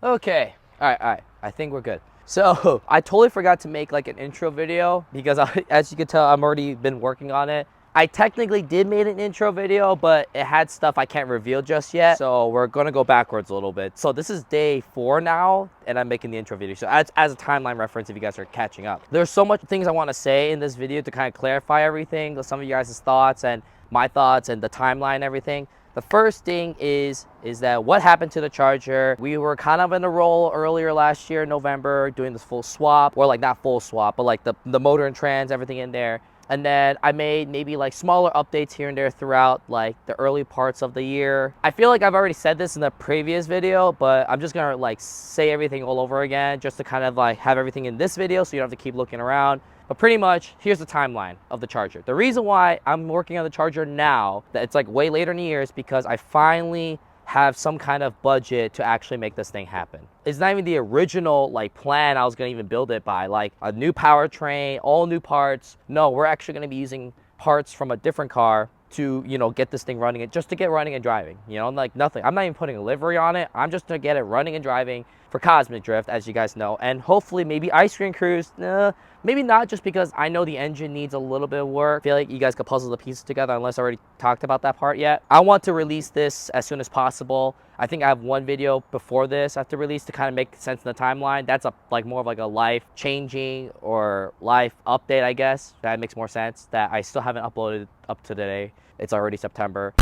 Okay. All right. I think we're good. So I totally forgot to make like an intro video because as you can tell, I'm already been working on it. I technically did make an intro video, but it had stuff I can't reveal just yet. So we're gonna go backwards a little bit. So this is day 4 now, and I'm making the intro video. So as a timeline reference, if you guys are catching up, there's so much things I want to say in this video to kind of clarify everything, some of you guys' thoughts and my thoughts and the timeline and everything. The first thing is that what happened to the Charger. We were kind of in a roll earlier last year, November, doing this full swap, or like not full swap, but like the motor and trans, everything in there. And then I made maybe like smaller updates here and there throughout like the early parts of the year. I feel like I've already said this in the previous video, but I'm just gonna like say everything all over again just to kind of like have everything in this video so you don't have to keep looking around. But pretty much, here's the timeline of the Charger. The reason why I'm working on the Charger now, that it's like way later in the year, is because I finally have some kind of budget to actually make this thing happen. It's not even the original like plan I was gonna even build it by, like a new powertrain, all new parts. No, we're actually gonna be using parts from a different car to, you know, get this thing running, just to get running and driving, you know, like nothing. I'm not even putting a livery on it. I'm just gonna get it running and driving for Cosmic Drift, as you guys know, and hopefully maybe Ice Cream Cruise. Maybe not, just because I know the engine needs a little bit of work. I feel like you guys could puzzle the pieces together, unless I already talked about that part yet. I want to release this as soon as possible. I think I have one video before this I have to release to kind of make sense in the timeline. That's a like more of like a life changing or life update, I guess. That makes more sense, that I still haven't uploaded up to today. It's already September.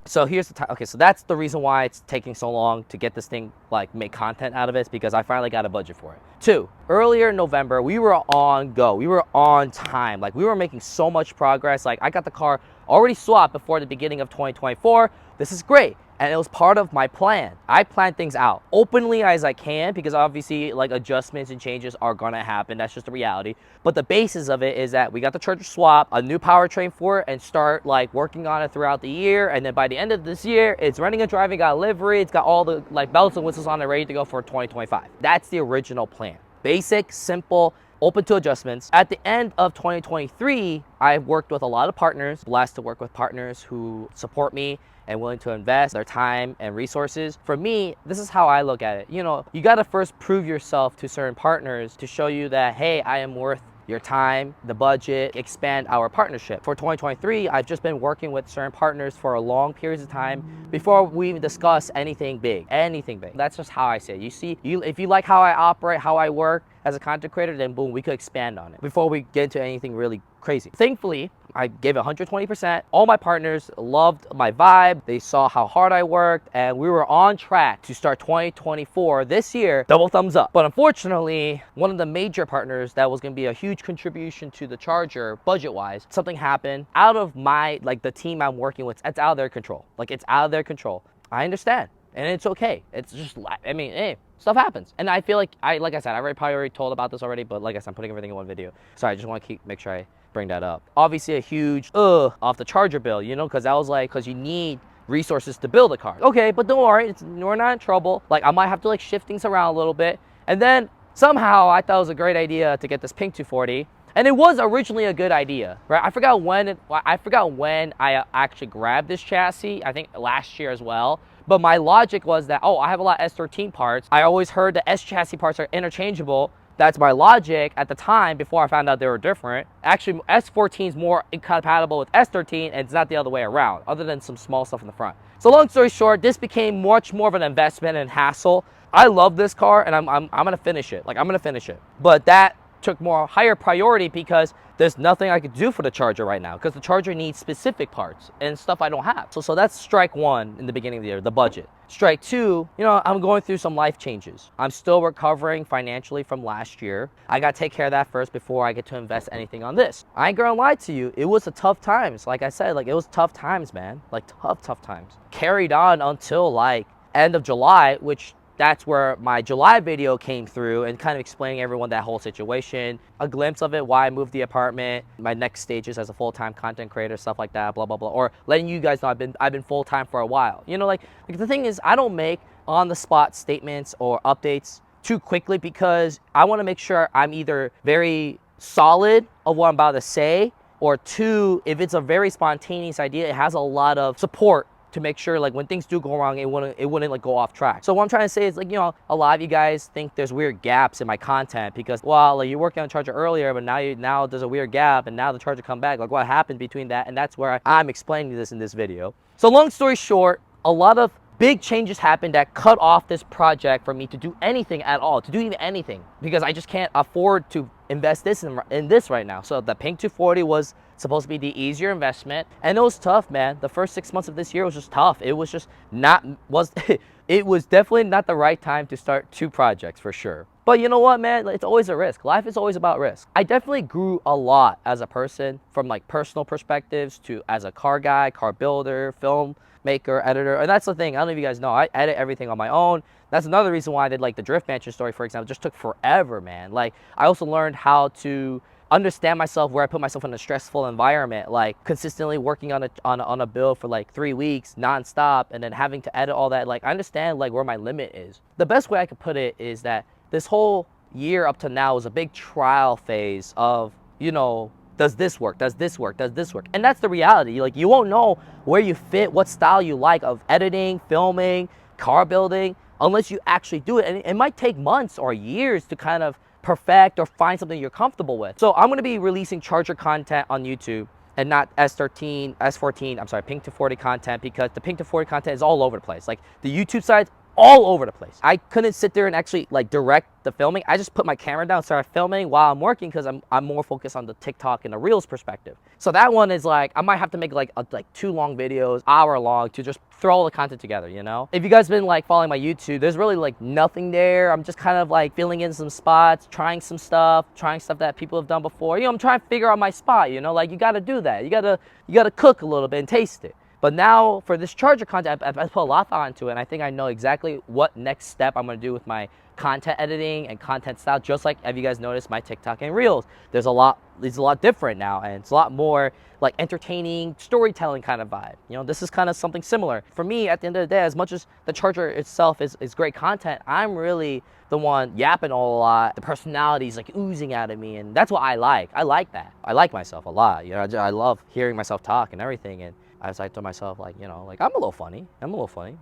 So here's the time. Okay, so that's the reason why it's taking so long to get this thing, like make content out of it, because I finally got a budget for it. 2, earlier in November, we were on go. We were on time. Like we were making so much progress. Like I got the car already swapped before the beginning of 2024. This is great. And it was part of my plan. I plan things out openly as I can, because obviously like adjustments and changes are gonna happen. That's just the reality. But the basis of it is that we got the Charger swap, a new powertrain for it, and start like working on it throughout the year. And then by the end of this year, it's running and driving, got a livery, it's got all the like bells and whistles on it, ready to go for 2025. That's the original plan. Basic, simple, open to adjustments. At the end of 2023, I've worked with a lot of partners, blessed to work with partners who support me and willing to invest their time and resources. For me, this is how I look at it. You know, you gotta first prove yourself to certain partners to show you that, hey, I am worth your time, the budget, expand our partnership. For 2023, I've just been working with certain partners for a long periods of time before we even discuss anything big, That's just how I say it. You see, if you like how I operate, how I work as a content creator, then boom, we could expand on it before we get into anything really crazy. Thankfully, I gave it 120%. All my partners loved my vibe. They saw how hard I worked, and we were on track to start 2024 this year, double thumbs up. But unfortunately, one of the major partners that was gonna be a huge contribution to the Charger budget-wise, something happened out of my, like the team I'm working with, it's out of their control. Like it's out of their control. I understand, and it's okay. It's just, I mean, hey, stuff happens. And I feel like like I said, I probably already told about this already, but like I said, I'm putting everything in one video. So I just want to make sure I bring that up. Obviously a huge off the Charger bill, you know, because that was like, because you need resources to build a car. Okay, but don't worry, we're not in trouble. Like I might have to like shift things around a little bit. And then somehow I thought it was a great idea to get this pink 240. And it was originally a good idea, right? I forgot when I actually grabbed this chassis. I think last year as well. But my logic was that, oh, I have a lot of S13 parts. I always heard the S chassis parts are interchangeable. That's my logic at the time before I found out they were different. Actually, S14 is more incompatible with S13, and it's not the other way around, other than some small stuff in the front. So long story short, this became much more of an investment and hassle. I love this car, and I'm gonna finish it. Like I'm gonna finish it. But that took more higher priority because there's nothing I could do for the Charger right now, because the Charger needs specific parts and stuff I don't have. So that's strike 1 in the beginning of the year, the budget. Strike 2, you know, I'm going through some life changes. I'm still recovering financially from last year. I got to take care of that first before I get to invest anything on this. I ain't gonna lie to you, it was a tough times. Like I said, like it was tough times, man. Like tough times. Carried on until like end of July, which that's where my July video came through and kind of explaining everyone that whole situation, a glimpse of it, why I moved the apartment, my next stages as a full-time content creator, stuff like that, blah, blah, blah. Or letting you guys know I've been full-time for a while. You know, like the thing is, I don't make on-the-spot statements or updates too quickly, because I want to make sure I'm either very solid of what I'm about to say, or 2, if it's a very spontaneous idea, it has a lot of support to make sure like when things do go wrong, it wouldn't like go off track. So what I'm trying to say is, like, you know, a lot of you guys think there's weird gaps in my content because, well, like, you're working on the charger earlier, but now there's a weird gap, and now the charger come back. Like, what happened between that? And that's where I'm explaining this in this video. So long story short, a lot of big changes happened that cut off this project for me to do anything at all, to do even anything, because I just can't afford to invest in this right now. So the Pink 240 was supposed to be the easier investment, and it was tough, man. The first 6 months of this year was just tough. It was just not it was definitely not the right time to start 2 projects for sure. But you know what, man, it's always a risk. Life is always about risk. I definitely grew a lot as a person, from like personal perspectives to as a car guy, car builder, filmmaker, editor. And that's the thing, I don't know if you guys know, I edit everything on my own. That's another reason why I did like the Drift Mansion story, for example. It just took forever, man. Like, I also learned how to understand myself, where I put myself in a stressful environment, like consistently working on a build for like 3 weeks nonstop, and then having to edit all that. Like, I understand like where my limit is. The best way I could put it is that this whole year up to now was a big trial phase of, you know, does this work? Does this work? Does this work? And that's the reality. Like, you won't know where you fit, what style you like of editing, filming, car building, unless you actually do it. And it might take months or years to kind of perfect or find something you're comfortable with. So I'm going to be releasing charger content on YouTube and not S14, I'm sorry, Pink 240 content, because the Pink 240 content is all over the place. Like, the YouTube side's all over the place. I couldn't sit there and actually like direct the filming. I just put my camera down, started filming while I'm working, because I'm more focused on the TikTok and the Reels perspective. So that one is like, I might have to make like 2 long videos, hour long, to just throw all the content together, you know? If you guys been like following my YouTube, there's really like nothing there. I'm just kind of like filling in some spots, trying stuff that people have done before. You know, I'm trying to figure out my spot, you know? Like, you got to do that. You got to cook a little bit and taste it. But now for this charger content, I put a lot of thought into it, and I think I know exactly what next step I'm going to do with my content editing and content style. Just like, have you guys noticed my TikTok and Reels? It's a lot different now, and it's a lot more like entertaining, storytelling kind of vibe. You know, this is kind of something similar. For me, at the end of the day, as much as the charger itself is great content, I'm really the one yapping all a lot. The personality's like oozing out of me, and that's what I like. I like that. I like myself a lot. You know, I love hearing myself talk and everything, and I was like to myself, like, you know, like, I'm a little funny, you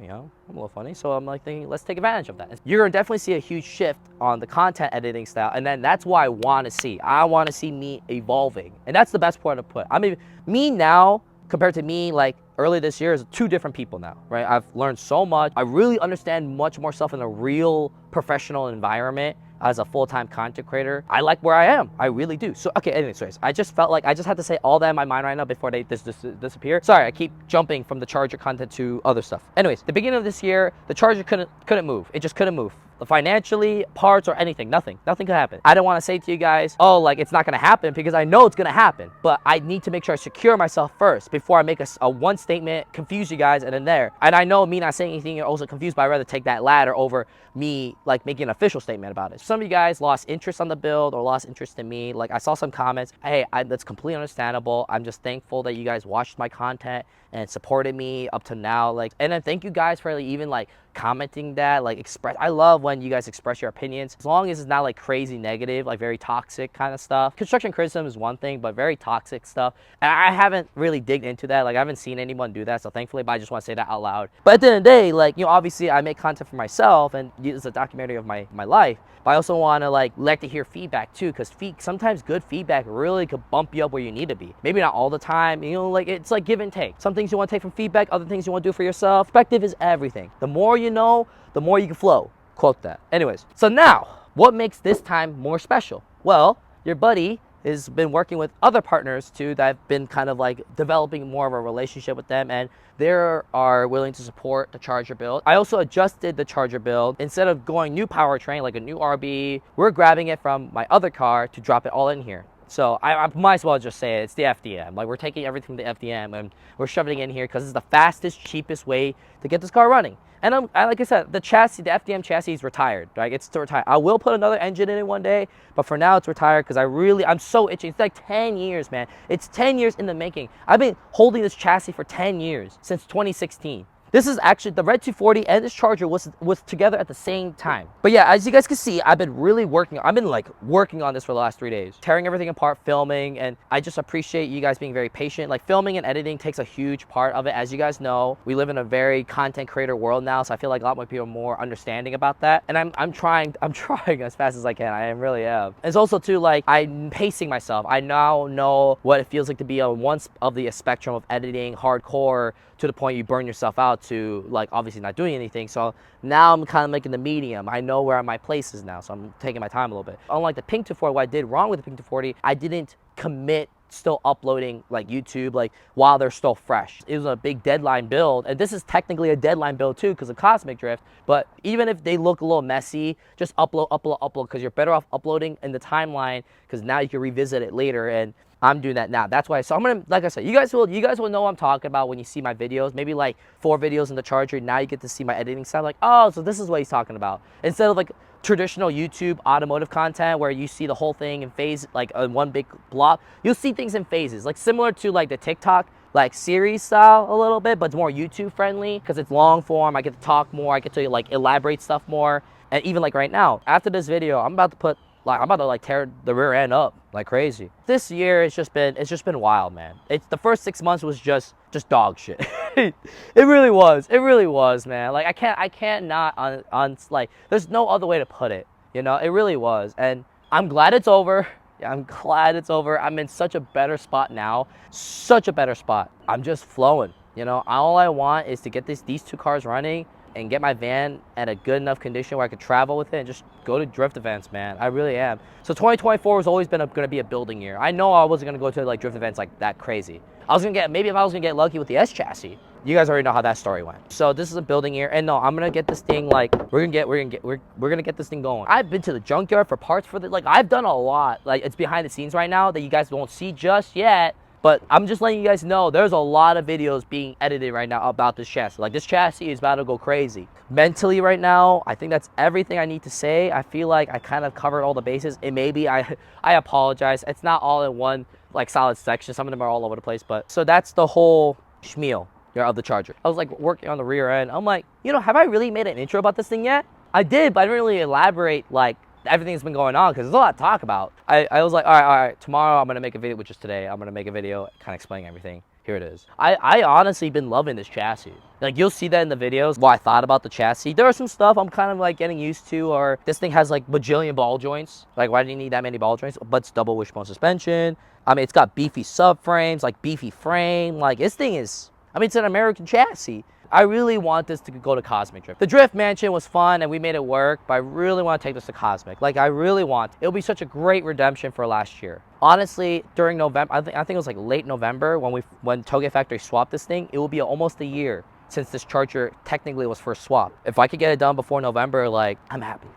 know, I'm a little funny. So I'm like thinking, let's take advantage of that. You're gonna definitely see a huge shift on the content editing style. And then that's what I wanna see. I wanna see me evolving. And that's the best part to put. I mean, me now, compared to me like early this year, is 2 different people now, right? I've learned so much. I really understand much more stuff in a real professional environment. As a full-time content creator, I like where I am. I really do. So, okay, anyways, I just felt like I just had to say all that in my mind right now before they disappear. Sorry, I keep jumping from the charger content to other stuff. Anyways, the beginning of this year, the charger couldn't move. It just couldn't move. Financially, parts, or anything, nothing could happen. I don't want to say to you guys, oh, like, it's not going to happen, because I know it's going to happen, but I need to make sure I secure myself first before I make a one statement, confuse you guys, and then there. And I know me not saying anything, you're also confused, but I'd rather take that ladder over me like making an official statement about it. Some of you guys lost interest on the build or lost interest in me. Like, I saw some comments. Hey, that's completely understandable. I'm just thankful that you guys watched my content and supported me up to now. Like, and then thank you guys for like, even like commenting that, like, I love when you guys express your opinions, as long as it's not like crazy negative, like very toxic kind of stuff. Construction criticism is one thing, but very toxic stuff, and I haven't really digged into that. Like, I haven't seen anyone do that, so thankfully, but I just want to say that out loud. But at the end of the day, like, you know, obviously I make content for myself, and it's a documentary of my life, but I also want to like to hear feedback too, because sometimes good feedback really could bump you up where you need to be. Maybe not all the time, you know, like, it's like give and take. Some things you want to take from feedback, other things you want to do for yourself. Perspective is everything. The more you know, the more you can flow. Quote that. Anyways, so now, what makes this time more special? Well, your buddy has been working with other partners too that have been kind of like developing more of a relationship with them, and they are willing to support the charger build. I also adjusted the charger build. Instead of going new powertrain like a new RB, we're grabbing it from my other car to drop it all in here. So I might as well just say it. It's the FDM. Like, we're taking everything from the FDM and we're shoving it in here because it's the fastest, cheapest way to get this car running. And like I said, the chassis, the FDM chassis is retired, right? It's still retired. I will put another engine in it one day, but for now it's retired because I'm so itching. It's like 10 years, man. It's 10 years in the making. I've been holding this chassis for 10 years, since 2016. This is actually, the Red 240 and this charger was together at the same time. But yeah, as you guys can see, I've been working on this for the last 3 days. Tearing everything apart, filming, and I just appreciate you guys being very patient. Like, filming and editing takes a huge part of it. As you guys know, we live in a very content creator world now, so I feel like a lot more people are more understanding about that. And I'm trying as fast as I can. I really am. It's also too, like, I'm pacing myself. I now know what it feels like to be on one of the spectrum of editing, hardcore, to the point you burn yourself out, to like obviously not doing anything. So now I'm kind of making the medium. I know where my place is now, so I'm taking my time a little bit. Unlike the Pink 240, what I did wrong with the Pink 240, I didn't commit still uploading like YouTube like while they're still fresh. It was a big deadline build, and this is technically a deadline build too because of Cosmic Drift. But even if they look a little messy, just upload because you're better off uploading in the timeline, because now you can revisit it later. And I'm doing that now. That's why. So I'm gonna, like I said, you guys will know what I'm talking about when you see my videos. Maybe like 4 videos in the charger. Now you get to see my editing style. Like, oh, so this is what he's talking about. Instead of like traditional YouTube automotive content where you see the whole thing in phase, like in one big blob, you'll see things in phases, like similar to like the TikTok like series style a little bit, but it's more YouTube friendly because it's long form. I get to talk more. I get to like elaborate stuff more. And even like right now, after this video, I'm about to tear the rear end up like crazy. This year it's just been wild, man. It's the first 6 months was just dog shit. It really was, man. Like I can't not on like, there's no other way to put it. You know, it really was. And I'm glad it's over. Yeah, I'm glad it's over. I'm in such a better spot now. Such a better spot. I'm just flowing. You know, all I want is to get these 2 cars running and get my van at a good enough condition where I could travel with it and just go to drift events, man. I really am. So 2024 has always been going to be a building year. I know I wasn't going to go to like drift events like that crazy. Maybe if I was going to get lucky with the S chassis. You guys already know how that story went. So this is a building year, and no, I'm gonna get this thing, like we're gonna get this thing going. I've been to the junkyard for parts for the, like I've done a lot. Like, it's behind the scenes right now that you guys won't see just yet. But I'm just letting you guys know there's a lot of videos being edited right now about this chassis. Like, this chassis is about to go crazy. Mentally right now, I think that's everything I need to say. I feel like I kind of covered all the bases. And maybe I apologize. It's not all in one like solid section. Some of them are all over the place. But so that's the whole schmeal of the charger. I was like working on the rear end. I'm like, you know, have I really made an intro about this thing yet? I did, but I didn't really elaborate like everything that's been going on because there's a lot to talk about. I was like, all right, tomorrow I'm going to make a video, which is today. I'm going to make a video kind of explaining everything. Here it is. I honestly been loving this chassis. Like, you'll see that in the videos, what I thought about the chassis. There are some stuff I'm kind of like getting used to, or this thing has like bajillion ball joints. Like, why do you need that many ball joints? But it's double wishbone suspension. I mean, it's got beefy subframes, like beefy frame. Like, this thing is, I mean, it's an American chassis. I really want this to go to Cosmic Drift. The Drift Mansion was fun and we made it work, but I really want to take this to Cosmic. Like, I really want. It'll be such a great redemption for last year. Honestly, during November, I think it was like late November when Toge Factory swapped this thing, it will be almost a year since this charger technically was first swapped. If I could get it done before November, like, I'm happy.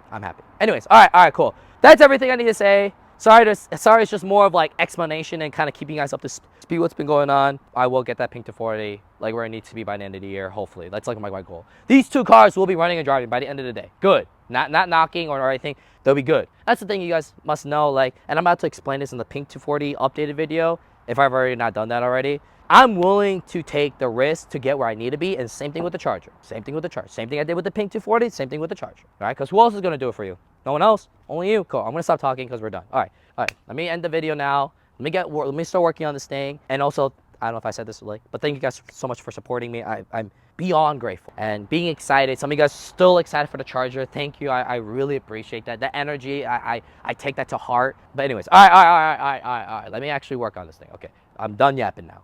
Anyways, all right, cool. That's everything I need to say. Sorry, it's just more of like explanation and kind of keeping you guys up to speed what's been going on. I will get that Pink 240 like where it needs to be by the end of the year, hopefully. That's like my goal. These 2 cars will be running and driving by the end of the day. Good. Not knocking or anything. They'll be good. That's the thing you guys must know. Like, and I'm about to explain this in the Pink 240 updated video, if I've already not done that already. I'm willing to take the risk to get where I need to be, and same thing with the charger. Same thing I did with the Pink 240, same thing with the charger. All right, because who else is going to do it for you? No one else? Only you? Cool. I'm going to stop talking because we're done. All right. Let me end the video now. Let me start working on this thing. And also, I don't know if I said this like, but thank you guys so much for supporting me. I'm beyond grateful and being excited. Some of you guys still excited for the charger. Thank you. I really appreciate that. The energy, I take that to heart. But anyways, all right. Let me actually work on this thing. Okay, I'm done yapping now.